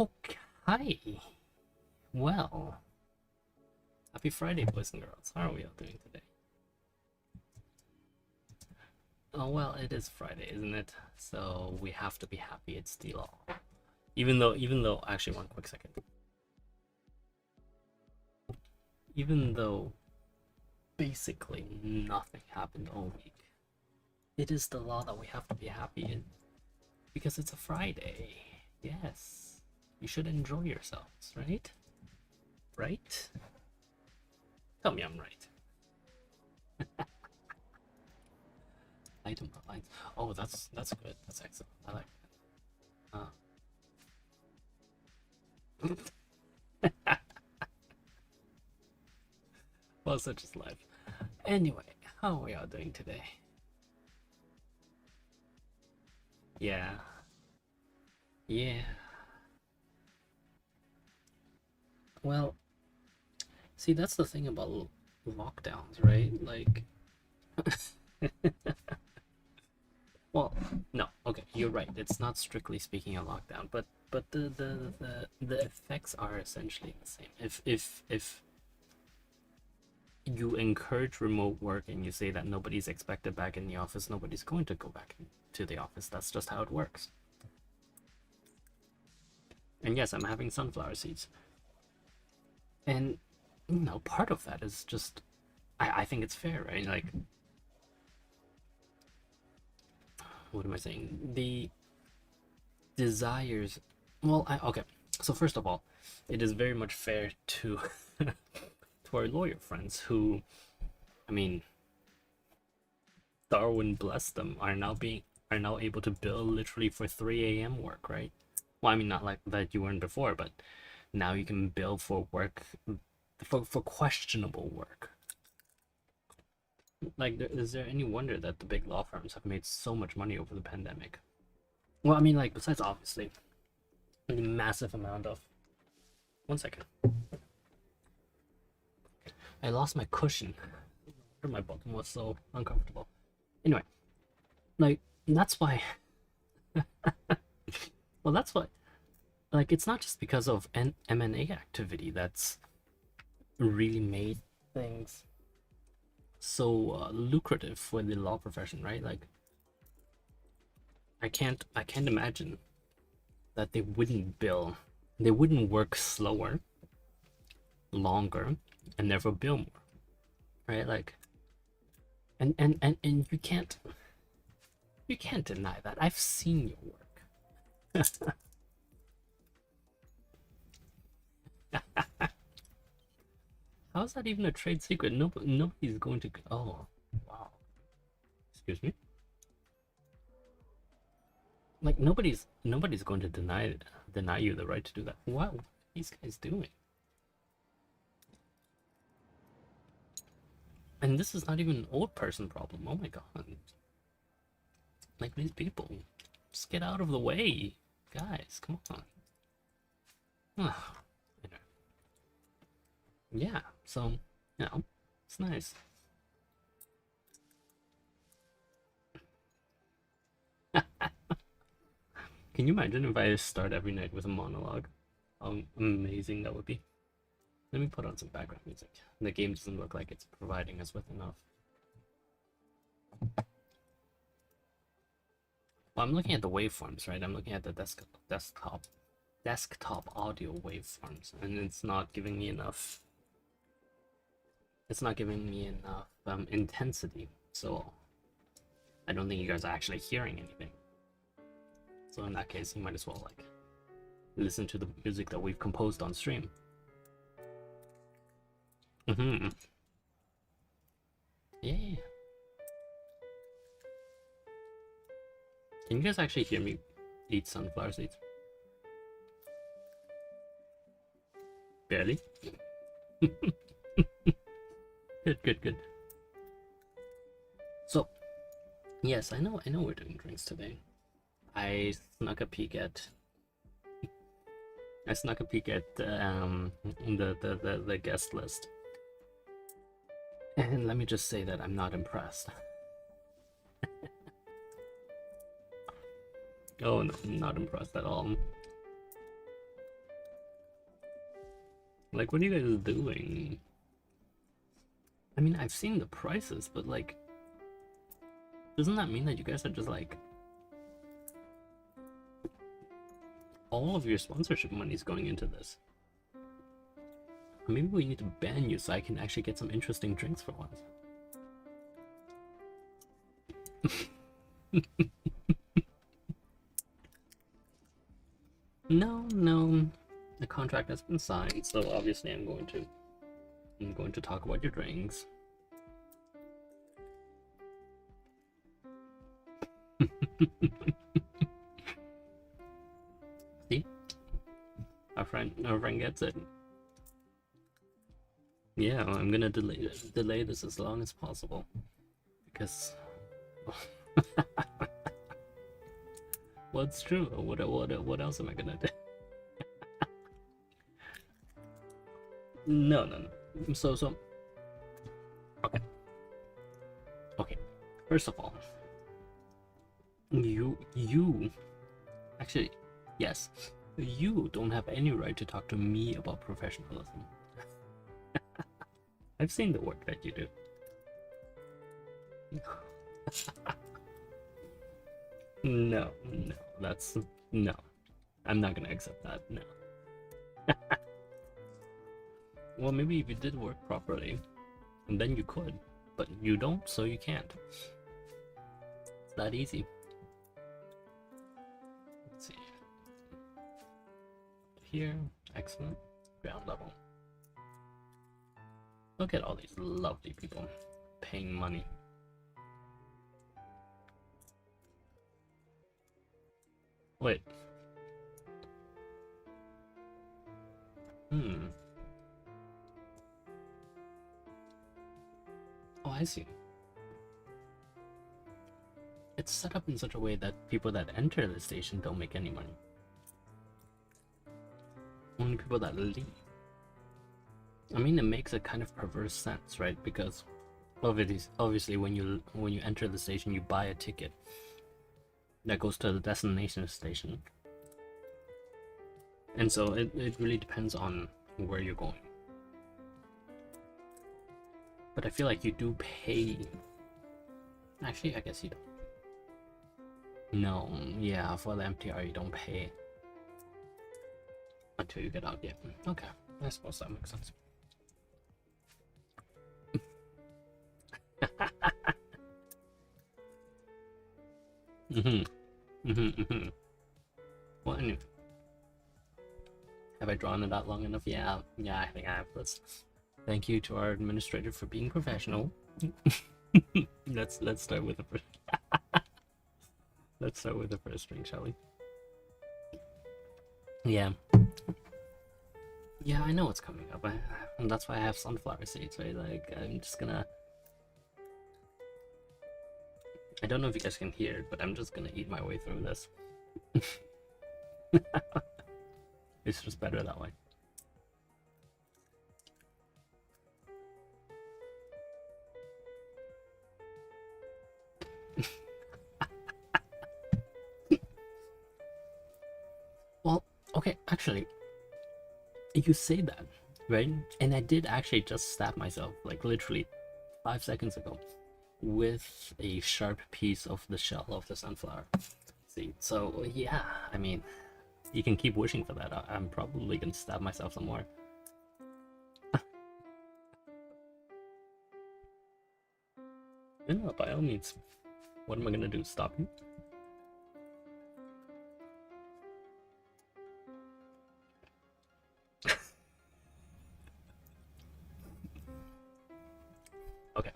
Okay. Well, happy Friday, boys and girls. How are we all doing today? Oh, well, it is Friday, isn't it? So we have to be happy it's the law. Even though, actually, one quick second. Even though basically nothing happened all week, it is the law that we have to be happy in because it's a Friday. Yes, you should enjoy yourselves, right? Right? Tell me I'm right. Item lines. Oh, that's good. That's excellent. I like that. Well, such is life. Anyway, how are we all doing today? Yeah. Yeah. Well, see, that's the thing about lockdowns, right? Like, well, no, okay, you're right. It's not strictly speaking a lockdown, but the effects are essentially the same. If you encourage remote work and you say that nobody's expected back in the office, nobody's going to go back to the office. That's just how it works. And yes, I'm having sunflower seeds. And part of that is just I think it's fair, right? Like, what am I saying? The desires. Well, okay. So first of all, it is very much fair to to our lawyer friends who, I mean, Darwin bless them, are now able to bill literally for 3 a.m. work, right? Well, I mean, not like that you weren't before, but now you can bill for work for questionable work. Like, is there any wonder that the big law firms have made so much money over the pandemic? Well, I mean, like, besides obviously a massive amount of. One second. I lost my cushion. My bottom was so uncomfortable. Anyway, like, that's why. Well, that's why. Like, it's not just because of M&A activity that's really made things so lucrative for the law profession, right? Like, I can't imagine that they wouldn't work slower, longer, and never bill more, right? Like, and you can't deny that. I've seen your work. How is that even a trade secret? Nobody's going to. Oh, wow. Excuse me. Like, nobody's going to deny you the right to do that. What are these guys doing? And this is not even an old person problem. Oh my god. Like, these people, just get out of the way, guys. Come on. Yeah. So, it's nice. Can you imagine if I start every night with a monologue? How amazing that would be. Let me put on some background music. The game doesn't look like it's providing us with enough. Well, I'm looking at the waveforms, right? I'm looking at the desktop audio waveforms, and it's not giving me enough. It's not giving me enough intensity, so I don't think you guys are actually hearing anything. So in that case, you might as well like listen to the music that we've composed on stream. Yeah. Can you guys actually hear me eat sunflower seeds? Barely. Good. So, yes, I know we're doing drinks today. I snuck a peek at the guest list, and let me just say that I'm not impressed. Oh no, I'm not impressed at all. Like, what are you guys doing? I mean, I've seen the prices, but like, doesn't that mean that you guys are just like, all of your sponsorship money is going into this? Maybe we need to ban you so I can actually get some interesting drinks for once. No, the contract has been signed, so obviously I'm going to talk about your drinks. See, our friend gets it. Yeah, I'm gonna delay this as long as possible because. Well, it's true. What else am I gonna do? No. So okay. First of all, you actually, yes, you don't have any right to talk to me about professionalism. I've seen the work that you do. No, that's no. I'm not gonna accept that. No. Well, maybe if you did work properly, then you could, but you don't, so you can't. It's that easy. Let's see. Here, excellent. Ground level. Look at all these lovely people paying money. Wait. Oh, I see. It's set up in such a way that people that enter the station don't make any money. Only people that leave. I mean, it makes a kind of perverse sense, right? Because obviously when you enter the station, you buy a ticket that goes to the destination station. And so it really depends on where you're going. But I feel like you do pay. Actually, I guess you don't. No, yeah, for the MTR you don't pay until you get out. Yeah, okay, I suppose that makes sense. Well, anyway, have I drawn it out long enough? Yeah, I think I have. Thank you to our administrator for being professional. Let's start with the first. Let's start with the first string, shall we? Yeah, I know what's coming up. And that's why I have sunflower seeds, right? Like, I'm just gonna. I don't know if you guys can hear it, but I'm just gonna eat my way through this. It's just better that way. Well, okay, actually, you say that, right? And I did actually just stab myself, like literally 5 seconds ago, with a sharp piece of the shell of the sunflower seed. So yeah, I mean, you can keep wishing for that. I'm probably gonna stab myself some more. Yeah, by all means. What am I gonna do? Stop you? Okay.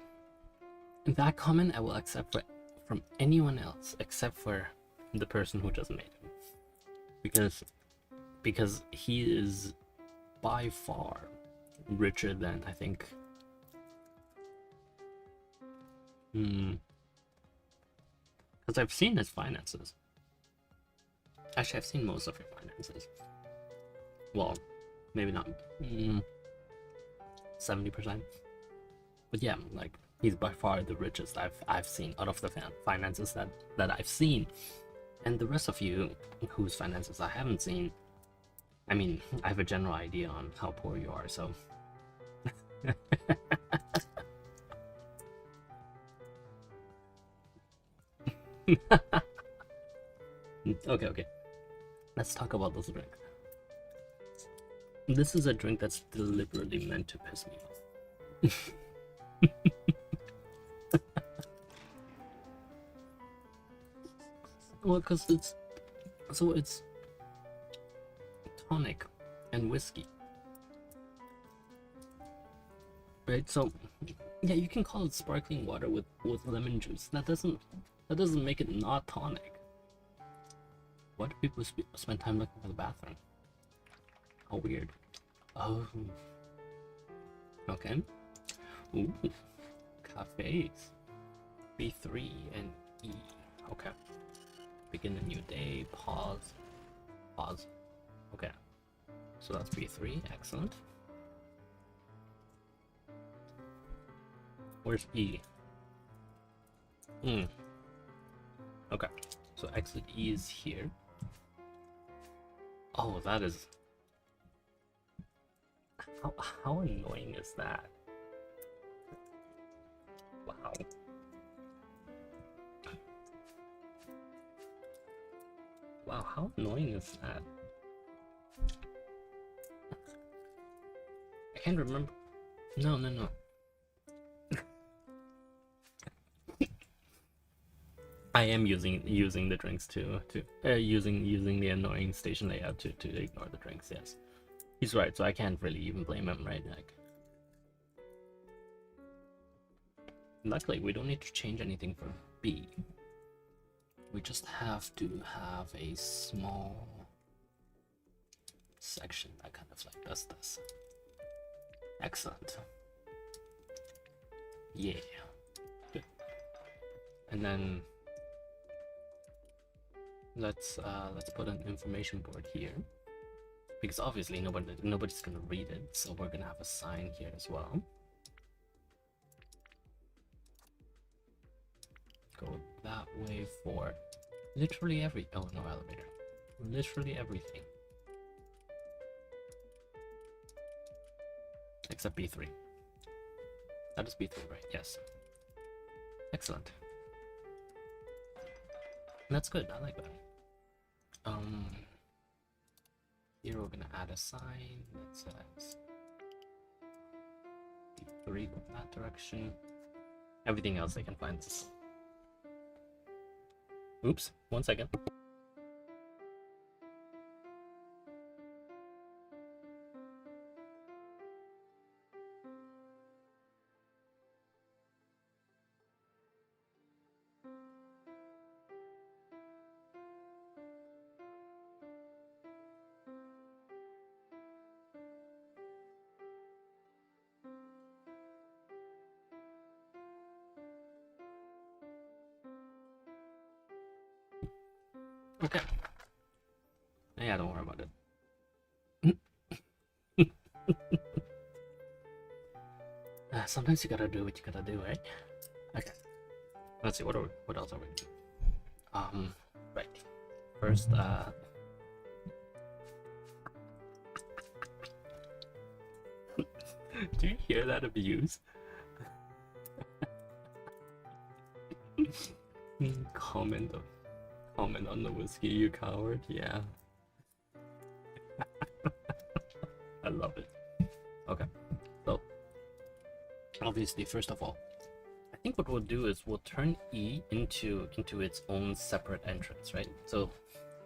That comment I will accept from anyone else except for the person who just made it. Because he is by far richer than I think. Because I've seen his finances. Actually, I've seen most of your finances. Well, maybe not 70%. But yeah, like, he's by far the richest I've seen out of the finances that I've seen. And the rest of you, whose finances I haven't seen, I mean, I have a general idea on how poor you are, so. Okay. Let's talk about this drink. This is a drink that's deliberately meant to piss me off. Well, because it's tonic and whiskey, right? So yeah, you can call it sparkling water with lemon juice. That doesn't make it not tonic. Why do people spend time looking for the bathroom? How weird. Oh, okay. Ooh, cafes. B3 and E. Okay. Begin a new day. Pause. Okay. So that's B3. Excellent. Where's E? Okay. So exit E is here. Oh, that is... How annoying is that? Wow. Wow, how annoying is that? I can't remember. No. I am using the drinks to using the annoying station layout to ignore the drinks. Yes, he's right. So I can't really even blame him, right? Like, luckily we don't need to change anything for B. We just have to have a small section that kind of like does this. Excellent. Yeah. Good. And then let's put an information board here, because obviously nobody's gonna read it, so we're gonna have a sign here as well. Go that way for literally oh, no elevator. Literally everything. Except B3. That is B3, right? Yes. Excellent. That's good, I like that. Here we're gonna add a sign that says B3, go that direction. Everything else I can find this. Oops, 1 second. Okay. Yeah, don't worry about it. Sometimes you gotta do what you gotta do, right? Okay. Let's see, what else are we doing? Right. First, do you hear that abuse? Comment on the whiskey, you coward. Yeah. I love it. Okay. So, obviously, first of all, I think what we'll do is we'll turn E into its own separate entrance, right? So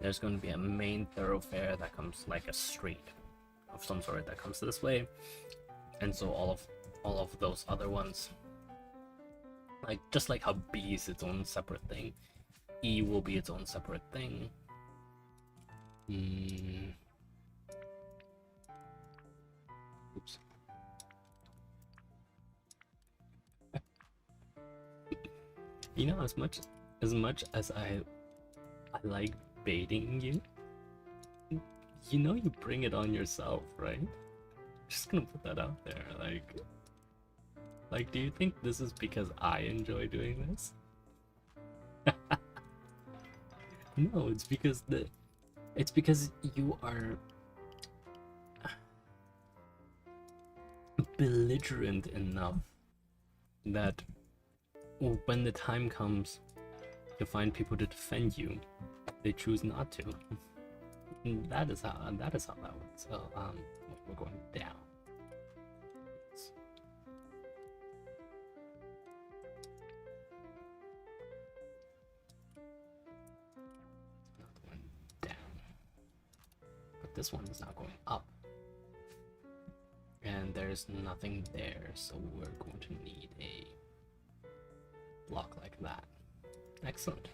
there's going to be a main thoroughfare that comes like a street of some sort that comes this way, and so all of those other ones, like just like how B is its own separate thing, E will be its own separate thing. Oops. You know, as much as I like baiting you, you know, you bring it on yourself, right? Just gonna put that out there. Like, do you think this is because I enjoy doing this? No, it's because you are belligerent enough that when the time comes to find people to defend you, they choose not to. That is how that works. So we're going down. Another one down. But this one is now going up. And there's nothing there, so we're going to need a block like that. Excellent.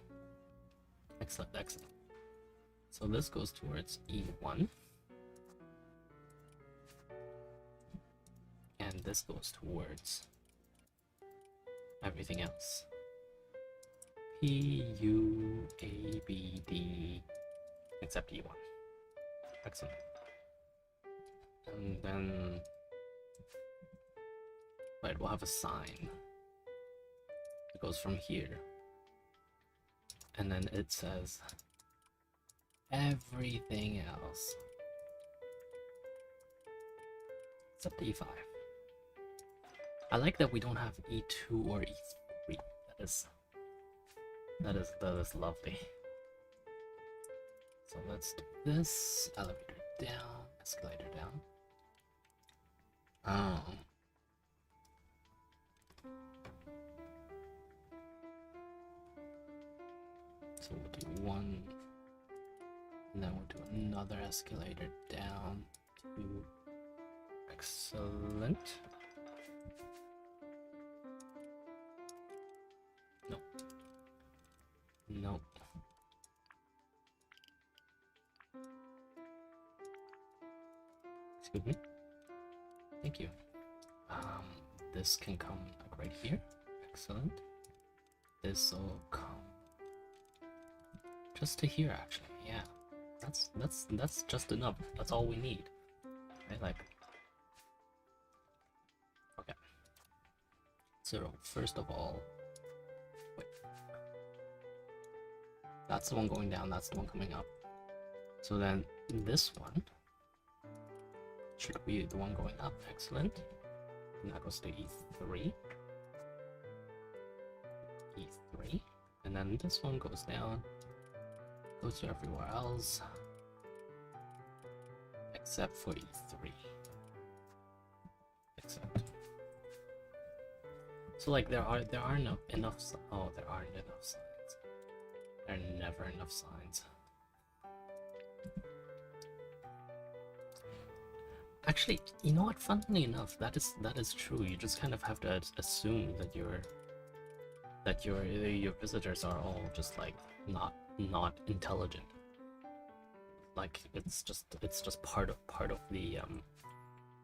Excellent, excellent. So this goes towards E1. And this goes towards everything else. P, U, A, B, D, except E1. Excellent. And then, right, we'll have a sign. It goes from here. And then it says everything else except E5. I like that we don't have E2 or E3. That is lovely. So let's do this. Elevator down, escalator down. So we'll do one, and then we'll do another escalator down to excellent. Nope. Nope. Excuse me. Thank you. This can come like right here. Excellent. This will come just to here, actually. Yeah, that's just enough. That's all we need. Right? Like, okay. So first of all, wait. That's the one going down. That's the one coming up. So then this one should be the one going up. Excellent. And that goes to E3. E3. And then this one goes down. Goes to everywhere else. Except for E3. Except. So like there are no enough. Oh, there aren't enough signs. There are never enough signs. Actually, you know what? Funnily enough, that is true. You just kind of have to assume that your visitors are all just like not intelligent. Like it's just part of the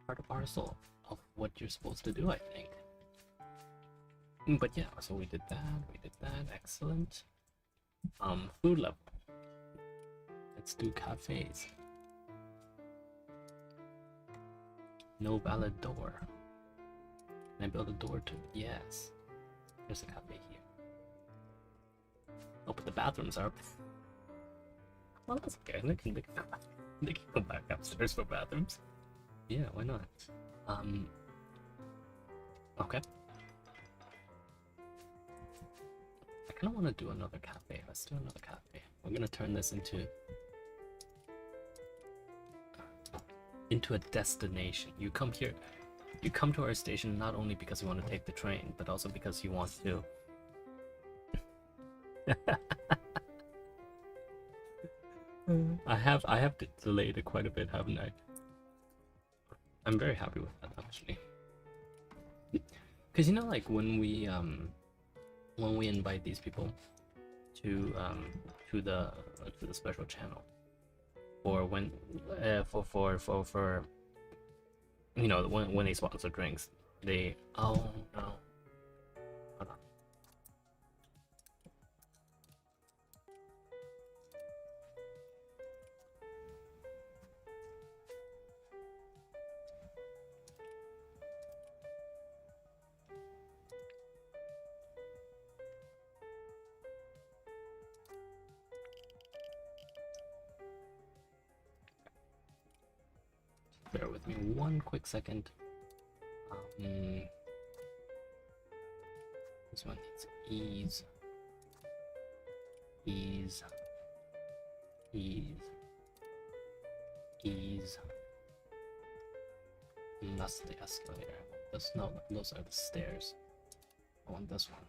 part of parcel of what you're supposed to do, I think. But yeah, so we did that. Excellent. Food level. Let's do cafes. No valid door. Can I build a door to? Yes. There's a cafe here. Oh, but the bathrooms are. Well, that's okay. They can go back upstairs for bathrooms. Yeah, why not? Okay. I kind of want to do another cafe. Let's do another cafe. We're gonna turn this into a destination. You come here, you come to our station not only because you want to take the train, but also because you want to. I have delayed it quite a bit, haven't I? I'm very happy with that, actually. Because you know, like when we invite these people to the special channel, or when for you know, when they sponsor drinks, they oh no. Hold on. Bear with me one quick second. Mm, this one needs ease, ease, ease, ease. That's the escalator. This, no, those are the stairs. I want this one.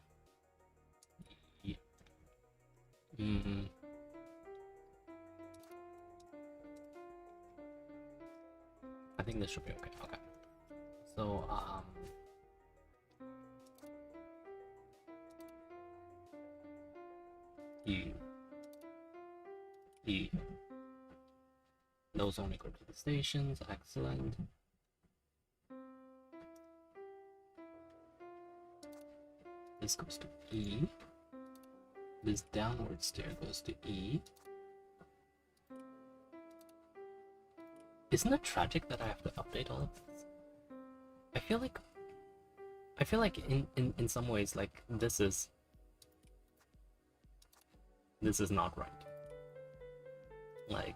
E. Mm. I think this should be okay. Okay. So, E. E. Those only go to the stations. Excellent. This goes to E. This downward stair goes to E. Isn't it tragic that I have to update all of this? I feel like in some ways, like, this is not right. Like,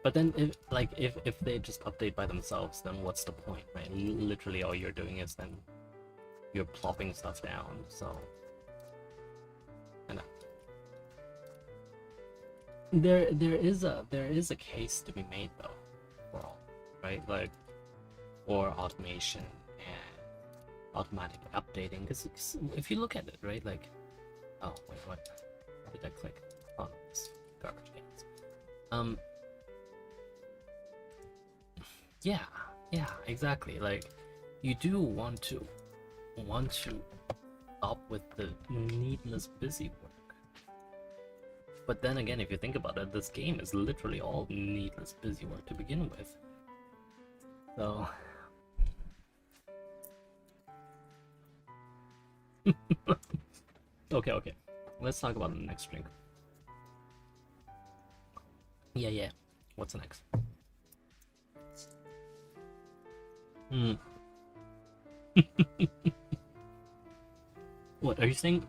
but then if they just update by themselves, then what's the point, right? Literally all you're doing is then you're plopping stuff down. So I know there is a case to be made though for all, right? Like, or automation and automatic updating, because if you look at it, right, like, oh wait, what did I click? Oh no, it's garbage cans. Yeah, exactly. Like, you do want to stop with the needless busy work. But then again, if you think about it, this game is literally all needless busy work to begin with. So okay. Let's talk about the next drink. Yeah. What's next? What are you saying?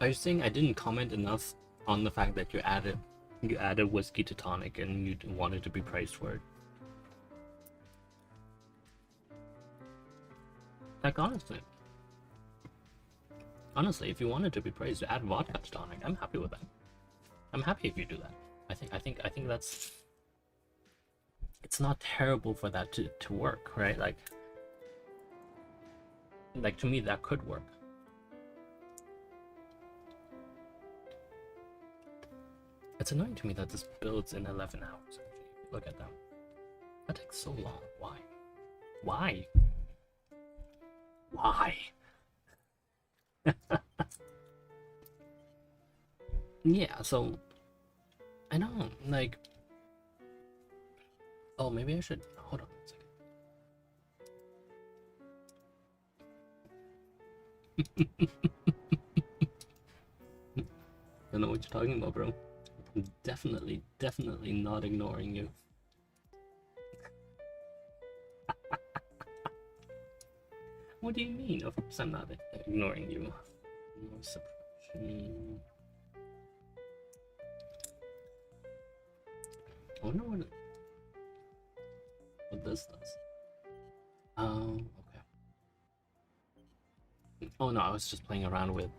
Are you saying I didn't comment enough on the fact that you added whiskey to tonic and you wanted to be praised for it? Like, honestly, if you wanted to be praised, add vodka to tonic. I'm happy with that. I'm happy if you do that. I think that's, it's not terrible for that to work, right? Like to me that could work. It's annoying to me that this builds in 11 hours. Look at that. That takes so long. Why? Why? Yeah, so I know, like, oh, maybe I should hold on a second. I know what you're talking about, bro. I'm definitely not ignoring you. What do you mean? Of course I'm not ignoring you. No suppression. I wonder what this does. Okay. Oh no, I was just playing around with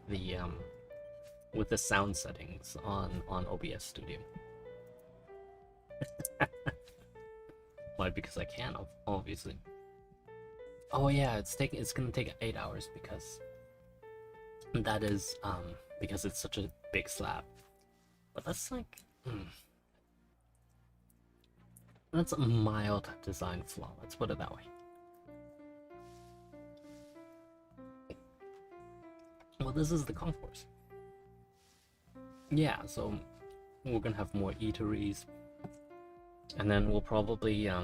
the sound settings on OBS Studio. Why? Because I can, obviously. Oh yeah, it's gonna take 8 hours because that is because it's such a big slab. But that's like that's a mild design flaw. Let's put it that way. Well, this is the concourse. Yeah, so we're gonna have more eateries, and then we'll probably I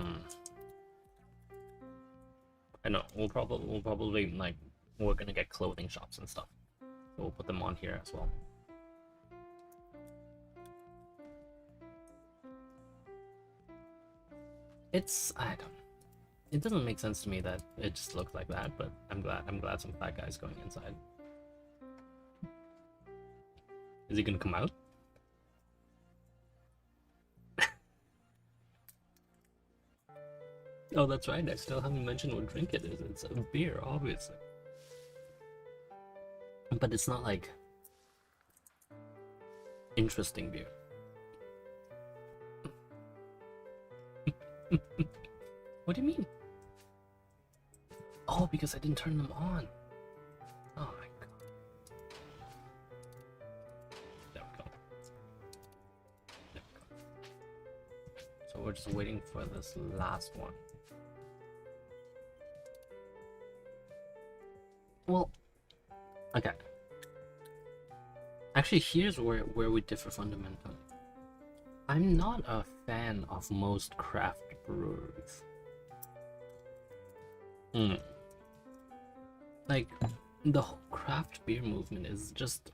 know we'll probably like, we're gonna get clothing shops and stuff. So we'll put them on here as well. It doesn't make sense to me that it just looks like that, but I'm glad some fat guy's going inside. Is he gonna come out? Oh, that's right. I still haven't mentioned what drink it is. It's a beer, obviously. But it's not like interesting beer. What do you mean? Oh, because I didn't turn them on. Oh my god. There we go. There we go. So we're just waiting for this last one. Well, okay. Actually, here's where we differ fundamentally. I'm not a fan of most craft breweries. Like, the whole craft beer movement is just...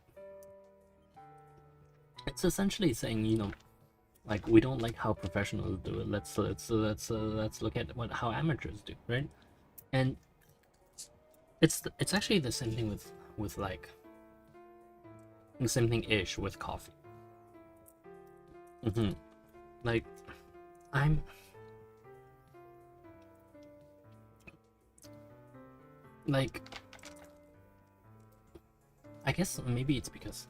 It's essentially saying, you know, like, we don't like how professionals do it. Let's look at how amateurs do, right? And it's actually the same thing with like the same thing ish with coffee. Like, I'm like, I guess maybe it's because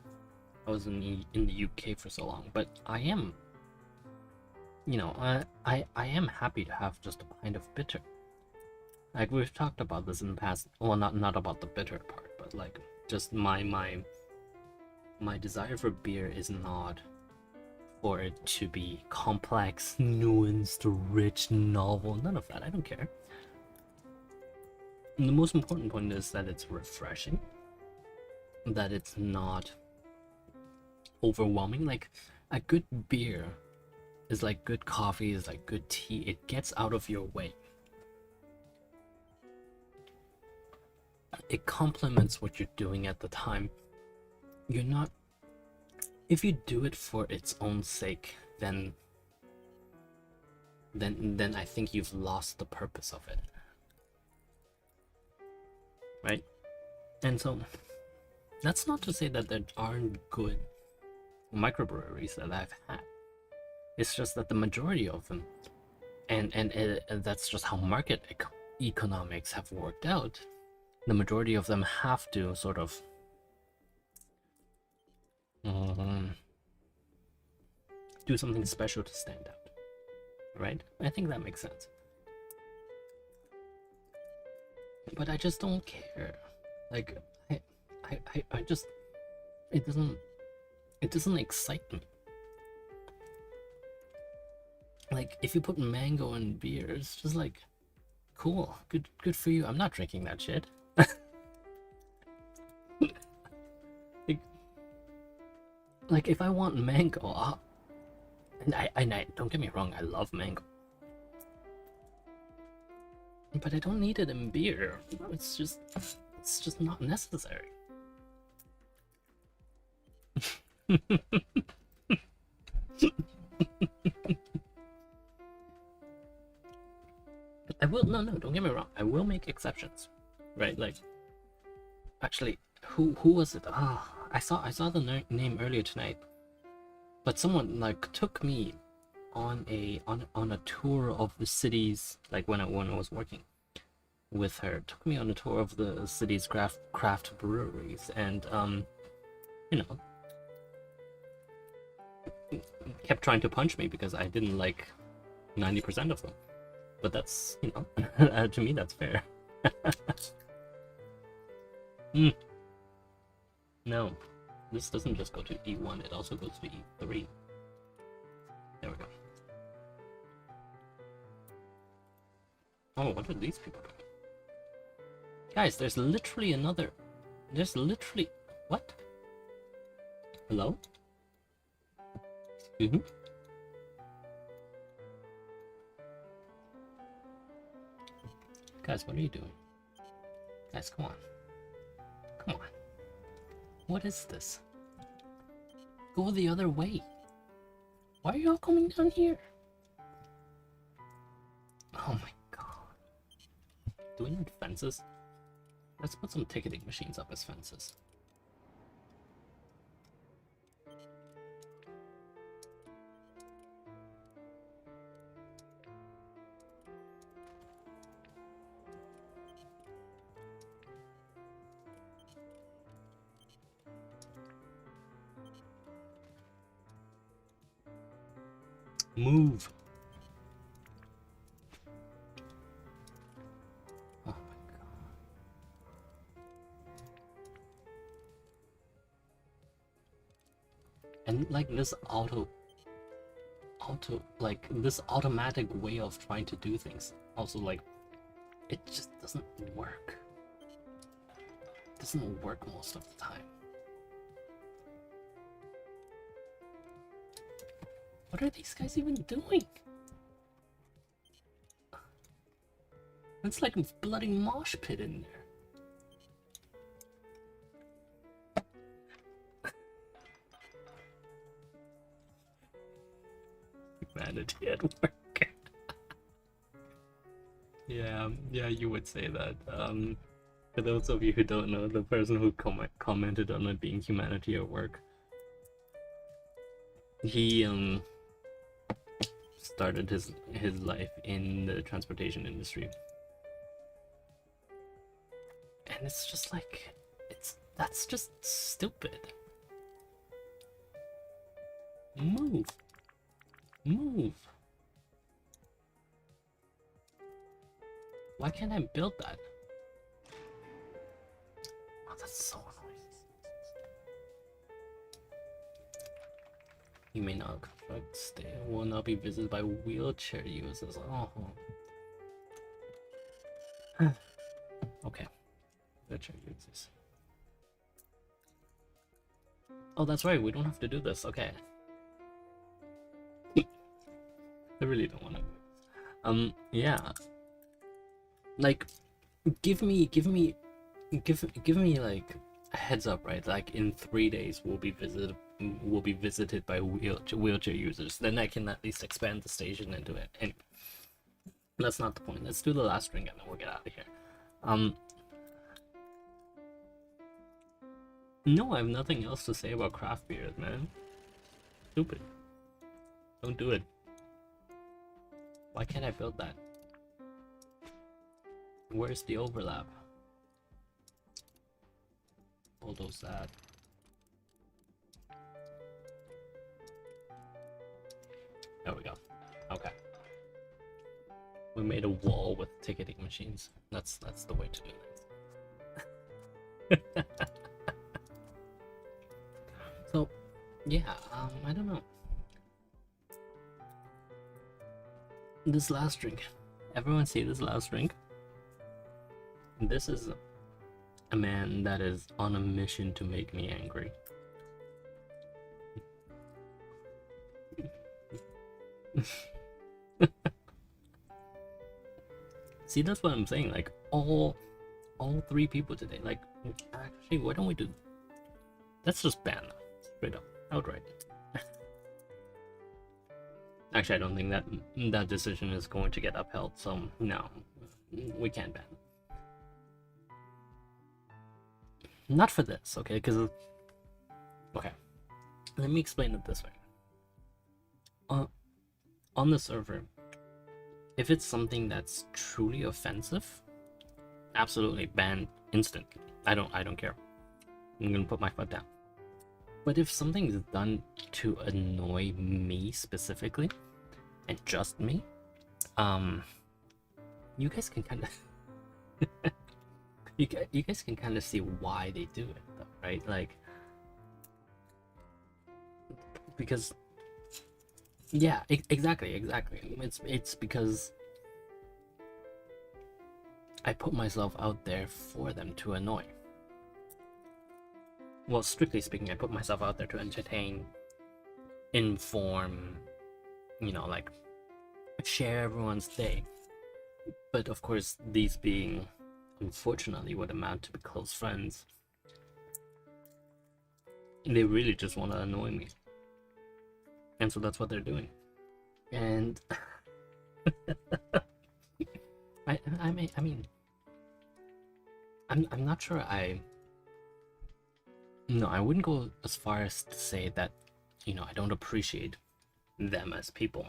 I was in the UK for so long, but I am, you know, I am happy to have just a pint of bitter. Like, we've talked about this in the past. Well, not about the bitter part, but like just my desire for beer is not for it to be complex, nuanced, rich, novel. None of that. I don't care. And the most important point is that it's refreshing, that it's not overwhelming. Like, a good beer is like good coffee, is like good tea. It gets out of your way. It complements what you're doing at the time. You're not... If you do it for its own sake, then I think you've lost the purpose of it. Right? And so, that's not to say that there aren't good microbreweries that I've had. It's just that the majority of them, and that's just how market economics have worked out. The majority of them have to sort of do something special to stand out, right? I think that makes sense. But I just don't care. Like, I just, it doesn't excite me. Like, if you put mango in beer, it's just like, cool, good for you. I'm not drinking that shit. like if I want mango, and I don't get me wrong, I love mango, but I don't need it in beer. It's just not necessary. I will no, don't get me wrong. I will make exceptions, right? Like, actually, who was it? I saw the name earlier tonight, but someone like took me on a tour of the cities, like when I was working with her, took me on a tour of the city's craft breweries, and you know, kept trying to punch me because I didn't like 90% of them. But that's, you know, to me that's fair. No, this doesn't just go to E1, it also goes to E3. There we go. Oh, what are these people doing? Guys, there's literally... What? Hello? Excuse me? Guys, what are you doing? Guys, come on. Come on. What is this? Go the other way. Why are y'all coming down here? Oh my god. Do we need fences? Let's put some ticketing machines up as fences. Move. Oh my god. And like this like this automatic way of trying to do things also, like, it just doesn't work. It doesn't work most of the time. What are these guys even doing? It's like a bloody mosh pit in there. Humanity at work. Yeah, you would say that. For those of you who don't know, the person who commented on it being humanity at work, he started his life in the transportation industry, and it's just like, that's just stupid. Move. Why can't I build that? Oh, that's so annoying. You may not construct, stay, will not be visited by wheelchair users. Oh. Okay. Wheelchair users. Oh, that's right, we don't have to do this. Okay. I really don't want to. Yeah. Like, give me like a heads up, right? Like in 3 days we'll be visited by wheelchair users. Then I can at least expand the station into it. And that's not the point. Let's do the last drink and then we'll get out of here. No, I have nothing else to say about craft beers, man. Stupid. Don't do it. Why can't I build that? Where's the overlap? Bulldoze that. There we go. Okay. We made a wall with ticketing machines. That's the way to do this. So, yeah, I don't know. This last drink. Everyone see this last drink? This is a man that is on a mission to make me angry. See, that's what I'm saying. Like, all 3 people today. Like, actually, why don't we do? Let's just ban them straight up, outright. Actually, I don't think that decision is going to get upheld. So no, we can't ban them. Not for this, okay? Because okay, let me explain it this way. On the server, if it's something that's truly offensive, absolutely ban instantly. I don't care. I'm gonna put my foot down. But if something is done to annoy me specifically, and just me, you guys can kind of you guys can kind of see why they do it, though, right? Like, because yeah, exactly. It's because I put myself out there for them to annoy. Well, strictly speaking, I put myself out there to entertain, inform, like, share everyone's day. But of course, these being, unfortunately, what amount to be close friends, they really just want to annoy me. And so that's what they're doing. And I mean, I'm not sure No, I wouldn't go as far as to say that, I don't appreciate them as people.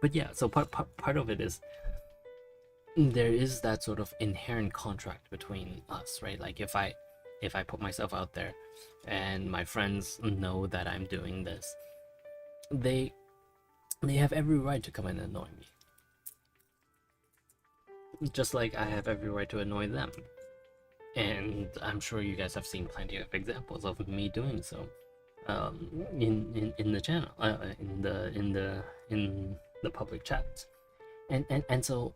But yeah, so part of it is there is that sort of inherent contract between us, right? Like if I if I put myself out there and my friends know that I'm doing this, they have every right to come and annoy me. Just like I have every right to annoy them. And I'm sure you guys have seen plenty of examples of me doing so in the channel, in the public chat. And so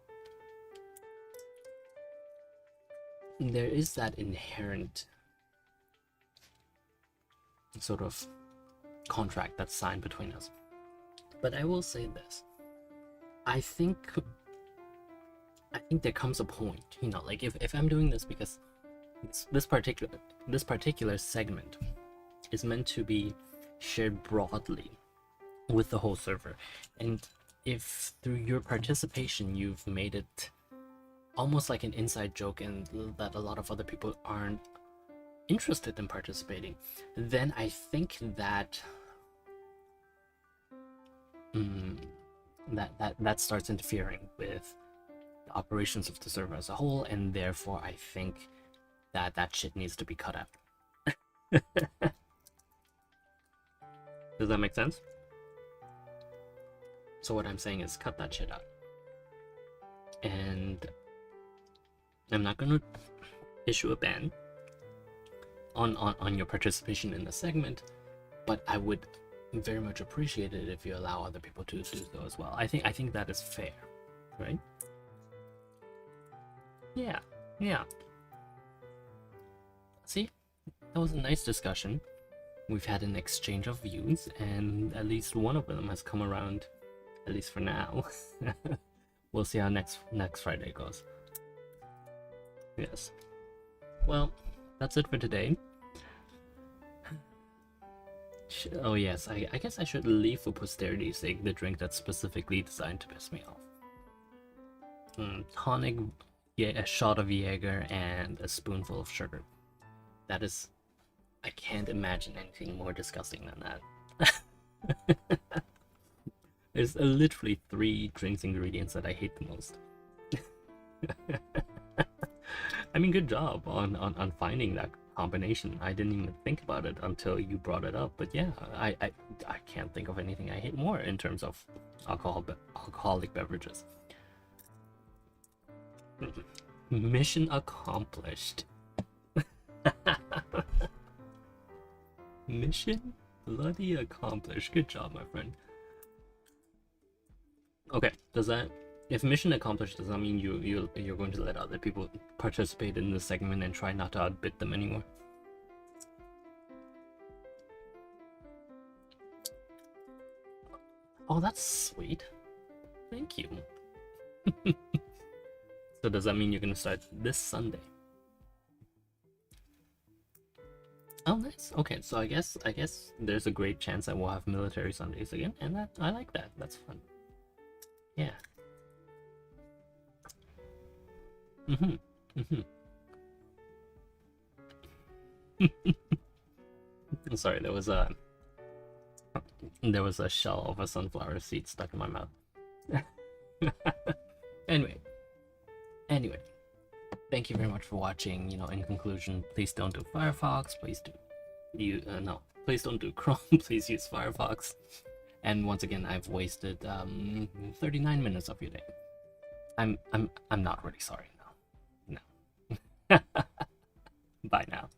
there is that inherent sort of contract that's signed between us. But I will say this. I think there comes a point, you know, like if I'm doing this because this particular segment is meant to be shared broadly with the whole server, and if through your participation you've made it almost like an inside joke and that a lot of other people aren't interested in participating, then I think that that starts interfering with the operations of the server as a whole, and therefore I think that shit needs to be cut out. Does that make sense? So what I'm saying is cut that shit out. And I'm not gonna issue a ban on your participation in the segment, but I would very much appreciate it if you allow other people to do so as well. I think that is fair, right? Yeah. See, that was a nice discussion. We've had an exchange of views, and at least one of them has come around, at least for now. We'll see how next Friday goes. Yes. Well, that's it for today. Oh yes, I guess I should leave for posterity's sake the drink that's specifically designed to piss me off. Tonic, a shot of Jaeger, and a spoonful of sugar. That is... I can't imagine anything more disgusting than that. There's literally 3 drinks ingredients that I hate the most. I mean, good job on finding that combination. I didn't even think about it until you brought it up. But yeah, I can't think of anything I hate more in terms of alcoholic beverages. Mission accomplished. Mission bloody accomplished. Good job, my friend. Okay, does that... If mission accomplished, does that mean you're going to let other people participate in this segment and try not to outbid them anymore? Oh, that's sweet. Thank you. So does that mean you're gonna start this Sunday? Oh, nice. Okay, so I guess there's a great chance that we'll have military Sundays again, and that I like that. That's fun. Yeah. I'm sorry, there was a shell of a sunflower seed stuck in my mouth. Anyway, thank you very much for watching. You know, in conclusion, please don't do Firefox. Please don't do Chrome. Please use Firefox. And once again, I've wasted 39 minutes of your day. I'm not really sorry now. No. Bye now.